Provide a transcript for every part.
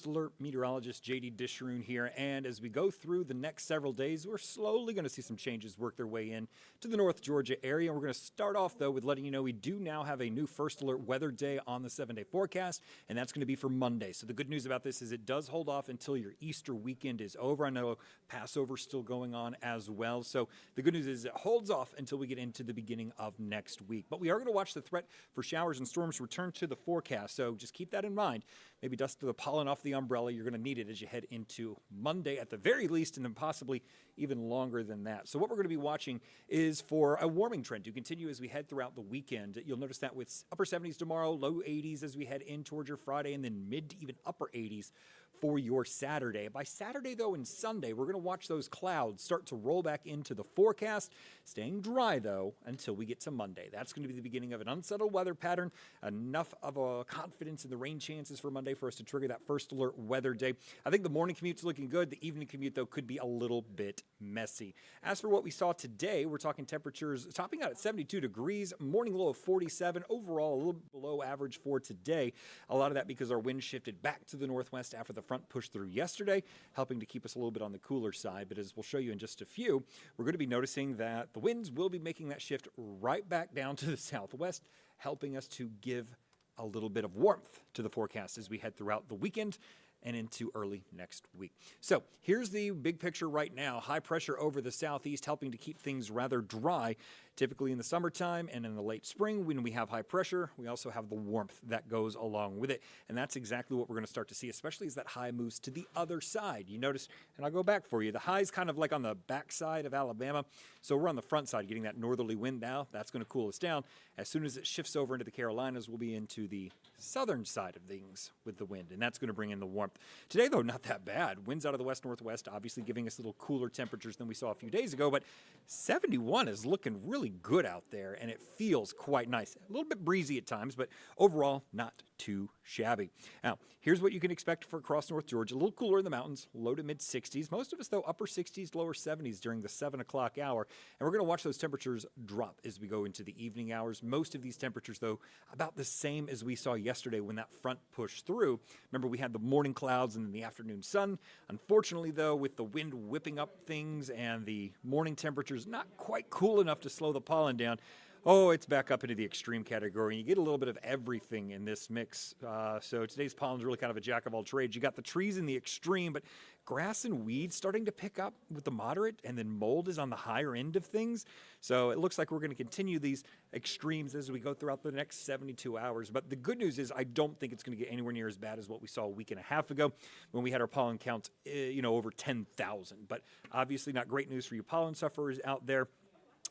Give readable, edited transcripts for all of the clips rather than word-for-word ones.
Frist Alert meteorologist JD Disharoon here, and as we go through the next several days, we're slowly going to see some changes work their way in to the North Georgia area. We're going to start off, though, with letting you know we do now have a new First Alert Weather Day on the 7-day forecast, and that's going to be for Monday. So the good news about this is it does hold off until your Easter weekend is over. I know Passover's still going on as well, so the good news is it holds off until we get into the beginning of next week. But we are going to watch the threat for showers and storms return to the forecast, so just keep that in mind. Maybe dust the pollen off the umbrella. You're going to need it as you head into Monday at the very least, and then possibly even longer than that. So what we're going to be watching is for a warming trend to continue as we head throughout the weekend. You'll notice that with upper 70s tomorrow, low 80s as we head in towards your Friday, and then mid to even upper 80s for your Saturday. By Saturday, though, and Sunday, we're going to watch those clouds start to roll back into the forecast, staying dry, though, until we get to Monday. That's going to be the beginning of an unsettled weather pattern. Enough of a confidence in the rain chances for Monday for us to trigger that First Alert Weather Day. I think the morning commute's looking good. The evening commute, though, could be a little bit messy. As for what we saw today, we're talking temperatures topping out at 72 degrees, morning low of 47, overall a little below average for today. A lot of that because our wind shifted back to the northwest after the front pushed through yesterday, helping to keep us a little bit on the cooler side. But as we'll show you in just a few, we're going to be noticing that the winds will be making that shift right back down to the southwest, helping us to give a little bit of warmth to the forecast as we head throughout the weekend and into early next week. So here's the big picture right now. High pressure over the southeast, helping to keep things rather dry. Typically in the summertime and in the late spring, when we have high pressure, we also have the warmth that goes along with it. And that's exactly what we're going to start to see, especially as that high moves to the other side. You notice, and I'll go back for you, the high's kind of like on the back side of Alabama. So we're on the front side getting that northerly wind now. That's going to cool us down. As soon as it shifts over into the Carolinas, we'll be into the southern side of things with the wind, and that's going to bring in the warmth. Today, though, not that bad. Winds out of the west-northwest, obviously giving us a little cooler temperatures than we saw a few days ago, but 71 is looking really good out there, and it feels quite nice. A little bit breezy at times, but overall, not too shabby. Now, here's what you can expect for across North Georgia. A little cooler in the mountains, low to mid-60s. Most of us, though, upper 60s, lower 70s during the 7 o'clock hour. And we're going to watch those temperatures drop as we go into the evening hours. Most of these temperatures, though, about the same as we saw yesterday when that front pushed through. Remember, we had the morning clouds and then the afternoon sun. Unfortunately, though, with the wind whipping up things and the morning temperatures not quite cool enough to slow the pollen down, it's back up into the extreme category. You get a little bit of everything in this mix. So today's pollen's really kind of a jack of all trades. You got the trees in the extreme, but grass and weeds starting to pick up with the moderate, and then mold is on the higher end of things. So it looks like we're going to continue these extremes as we go throughout the next 72 hours. But the good news is I don't think it's going to get anywhere near as bad as what we saw a week and a half ago when we had our pollen count, over 10,000. But obviously not great news for you pollen sufferers out there.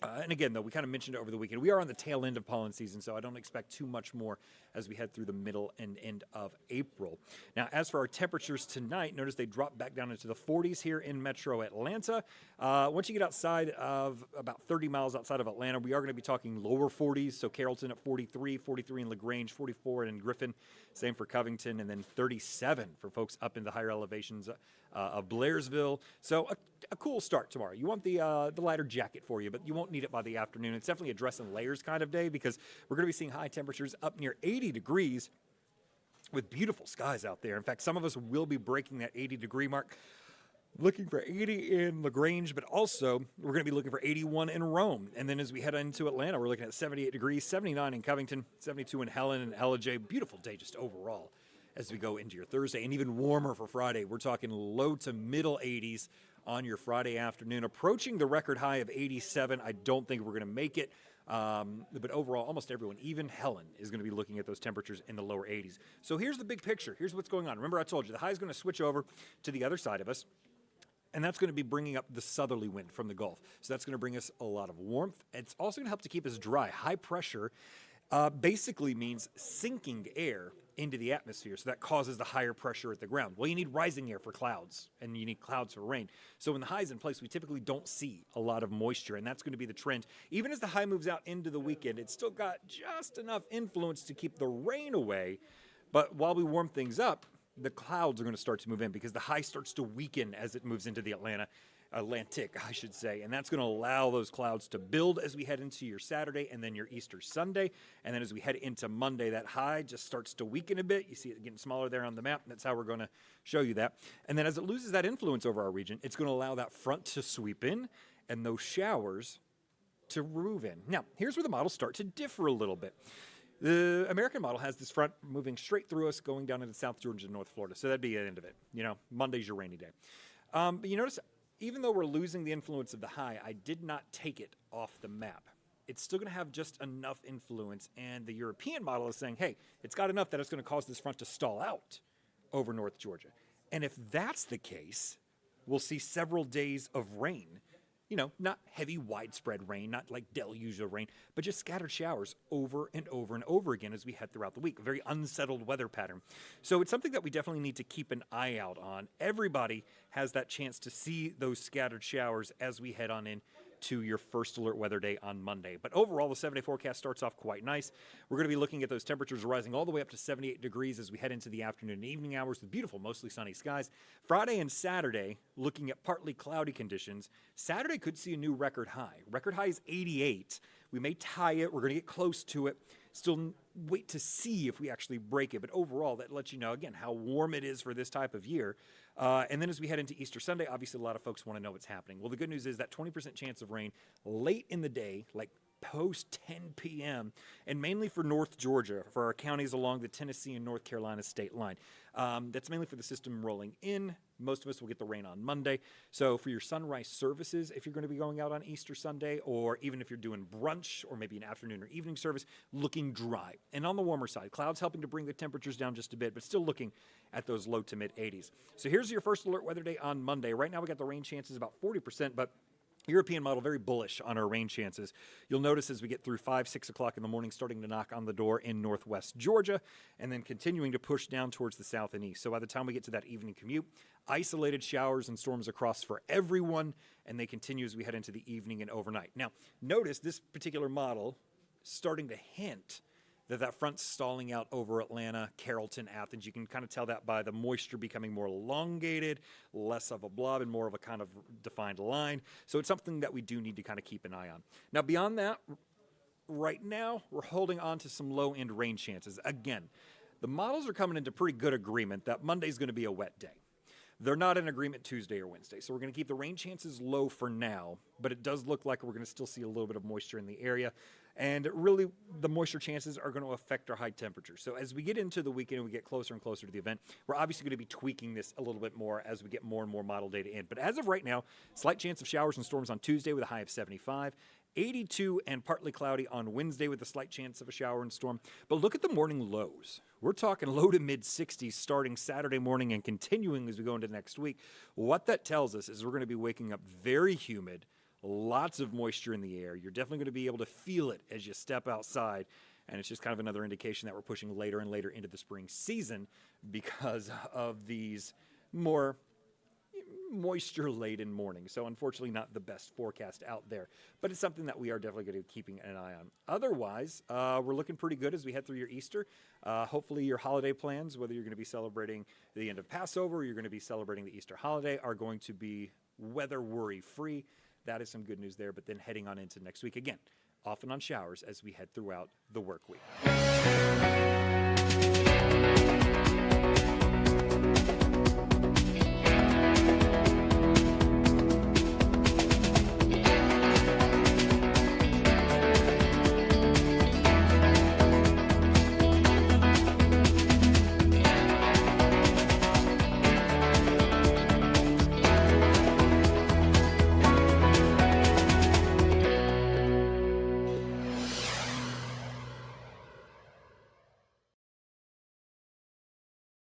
And again, though, we kind of mentioned it over the weekend. We are on the tail end of pollen season, so I don't expect too much more as we head through the middle and end of April. Now, as for our temperatures tonight, notice they drop back down into the 40s here in metro Atlanta. Once you get outside of about 30 miles outside of Atlanta, we are going to be talking lower 40s. So Carrollton at 43, 43 in LaGrange, 44 in Griffin, same for Covington, and then 37 for folks up in the higher elevations of Blairsville. So a cool start tomorrow. You want the lighter jacket for you, but you won't need it by the afternoon. It's definitely a dress and layers kind of day because we're going to be seeing high temperatures up near 80 degrees with beautiful skies out there. In fact, some of us will be breaking that 80-degree mark. Looking for 80 in LaGrange, but also we're going to be looking for 81 in Rome. And then as we head into Atlanta, we're looking at 78 degrees, 79 in Covington, 72 in Helen and LJ. Beautiful day just overall as we go into your Thursday, and even warmer for Friday. We're talking low to middle 80s on your Friday afternoon, approaching the record high of 87. I don't think we're going to make it. But overall, almost everyone, even Helen, is going to be looking at those temperatures in the lower 80s. So here's the big picture. Here's what's going on. Remember, I told you the high is going to switch over to the other side of us. And that's going to be bringing up the southerly wind from the Gulf. So that's going to bring us a lot of warmth. It's also going to help to keep us dry. High pressure basically means sinking air into the atmosphere. So that causes the higher pressure at the ground. Well, you need rising air for clouds, and you need clouds for rain. So when the high's in place, we typically don't see a lot of moisture, and that's going to be the trend. Even as the high moves out into the weekend, it's still got just enough influence to keep the rain away. But while we warm things up, the clouds are going to start to move in because the high starts to weaken as it moves into the Atlanta Atlantic, I should say, and that's going to allow those clouds to build as we head into your Saturday and then your Easter Sunday, and then as we head into Monday, that high just starts to weaken a bit. You see it getting smaller there on the map, and that's how we're going to show you that. And then as it loses that influence over our region, it's going to allow that front to sweep in and those showers to move in. Now, here's where the models start to differ a little bit. The American model has this front moving straight through us, going down into South Georgia and North Florida, so that'd be the end of it. Monday's your rainy day. But you notice, even though we're losing the influence of the high, I did not take it off the map. It's still going to have just enough influence, and the European model is saying, hey, it's got enough that it's going to cause this front to stall out over North Georgia. And if that's the case, we'll see several days of rain. Not heavy, widespread rain, not like deluge of rain, but just scattered showers over and over and over again as we head throughout the week. A very unsettled weather pattern. So it's something that we definitely need to keep an eye out on. Everybody has that chance to see those scattered showers as we head on in to your first alert weather day on Monday. But overall, the 7-day forecast starts off quite nice. We're going to be looking at those temperatures rising all the way up to 78 degrees as we head into the afternoon and evening hours with beautiful, mostly sunny skies. Friday and Saturday, looking at partly cloudy conditions. Saturday could see a new record high. Record high is 88. We may tie it. We're going to get close to it. Still wait to see if we actually break it. But overall, that lets you know, again, how warm it is for this type of year. And then as we head into Easter Sunday, obviously a lot of folks want to know what's happening. Well, the good news is that 20% chance of rain late in the day, like post 10 p.m., and mainly for North Georgia, for our counties along the Tennessee and North Carolina state line. That's mainly for the system rolling in. Most of us will get the rain on Monday. So for your sunrise services, if you're going to be going out on Easter Sunday, or even if you're doing brunch or maybe an afternoon or evening service, looking dry. And on the warmer side, clouds helping to bring the temperatures down just a bit, but still looking at those low to mid 80s. So here's your first alert weather day on Monday. Right now we got the rain chances about 40%, but European model very bullish on our rain chances. You'll notice as we get through 5, 6 o'clock in the morning, starting to knock on the door in northwest Georgia, and then continuing to push down towards the south and east. So by the time we get to that evening commute, isolated showers and storms across for everyone, and they continue as we head into the evening and overnight. Now, notice this particular model starting to hint that front's stalling out over Atlanta, Carrollton, Athens. You can kind of tell that by the moisture becoming more elongated, less of a blob, and more of a kind of defined line. So it's something that we do need to kind of keep an eye on. Now, beyond that, right now, we're holding on to some low-end rain chances. Again, the models are coming into pretty good agreement that Monday's going to be a wet day. They're not in agreement Tuesday or Wednesday, so we're going to keep the rain chances low for now, but it does look like we're going to still see a little bit of moisture in the area, and really the moisture chances are going to affect our high temperatures. So as we get into the weekend and we get closer and closer to the event, we're obviously going to be tweaking this a little bit more as we get more and more model data in. But as of right now, slight chance of showers and storms on Tuesday with a high of 75, 82 and partly cloudy on Wednesday with a slight chance of a shower and storm. But look at the morning lows. We're talking low to mid 60s starting Saturday morning and continuing as we go into next week. What that tells us is we're going to be waking up very humid, lots of moisture in the air. You're definitely going to be able to feel it as you step outside. And it's just kind of another indication that we're pushing later and later into the spring season because of these more moisture-laden mornings. So unfortunately not the best forecast out there, but it's something that we are definitely going to be keeping an eye on. Otherwise, we're looking pretty good as we head through your Easter. Hopefully your holiday plans, whether you're going to be celebrating the end of Passover or you're going to be celebrating the Easter holiday, are going to be weather worry-free. That is some good news there, but then heading on into next week again, off and on showers as we head throughout the work week.